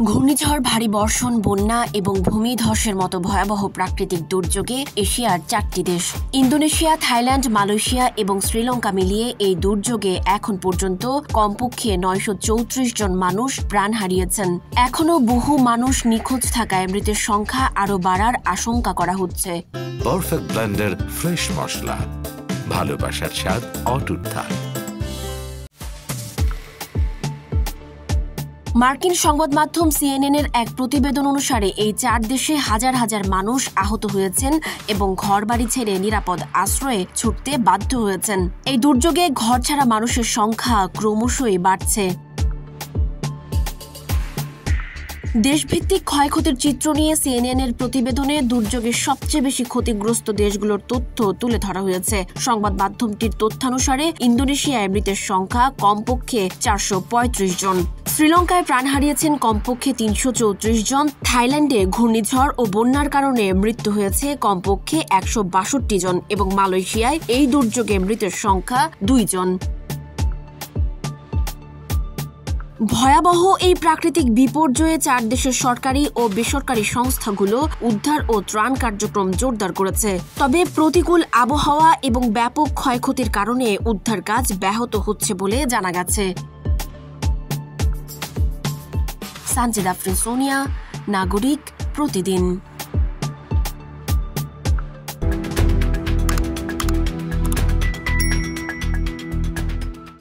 ঘূর্ণিঝড়, ভারী বর্ষণ, বন্যা এবং ভূমিধসের মতো ভয়াবহ প্রাকৃতিক দুর্যোগে এশিয়ার 4টি দেশ ইন্দোনেশিয়া, থাইল্যান্ড, মালয়েশিয়া এবং শ্রীলঙ্কা মিলিয়ে এই দুর্যোগে এখন পর্যন্ত কমপক্ষে 934 জন মানুষ প্রাণ হারিয়েছেন। এখনও বহু মানুষ নিখোঁজ থাকায় মৃতের সংখ্যা আরও বাড়ার আশঙ্কা করা হচ্ছে। পারফেক্ট ব্লেন্ডের ফ্রেশ মশলা, ভালোবাসার স্বাদ অটুট থাক। মার্কিন সংবাদ মাধ্যম সিএনএন-এর এক প্রতিবেদন অনুসারে এই 4 দেশে হাজার হাজার মানুষ আহত হয়েছেন এবং ঘরবাড়ি ছেড়ে নিরাপদ আশ্রয়ে ছুটতে বাধ্য হয়েছেন। এই দুর্যোগে ঘরছাড়া মানুষের সংখ্যা ক্রমশই বাড়ছে। দেশভিত্তিক ক্ষয়ক্ষতির চিত্র নিয়ে সিএনএন-এর প্রতিবেদনে দুর্যোগের সবচেয়ে বেশি ক্ষতিগ্রস্ত দেশগুলোর তথ্য তুলে ধরা হয়েছে। সংবাদ মাধ্যমটির তথ্যানুসারে ইন্দোনেশিয়ায় মৃতের সংখ্যা কমপক্ষে 435 জন, শ্রীলঙ্কায় প্রাণ হারিয়েছেন কমপক্ষে 334 জন, থাইল্যান্ডে ঘূর্ণিঝড় ও বন্যার কারণে মৃত্যু হয়েছে কমপক্ষে 162 জন এবং মালয়েশিয়ায় এই দুর্যোগে মৃতের সংখ্যা 2 জন। ভয়াবহ এই প্রাকৃতিক বিপর্যয়ে 4 দেশের সরকারি ও বেসরকারি সংস্থাগুলো উদ্ধার ও ত্রাণ কার্যক্রম জোরদার করেছে। তবে প্রতিকূল আবহাওয়া এবং ব্যাপক ক্ষয়ক্ষতির কারণে উদ্ধার কাজ ব্যাহত হচ্ছে বলে জানা গেছে। সানজিদা আফরিন, সোনিয়া, নাগরিক প্রতিদিন।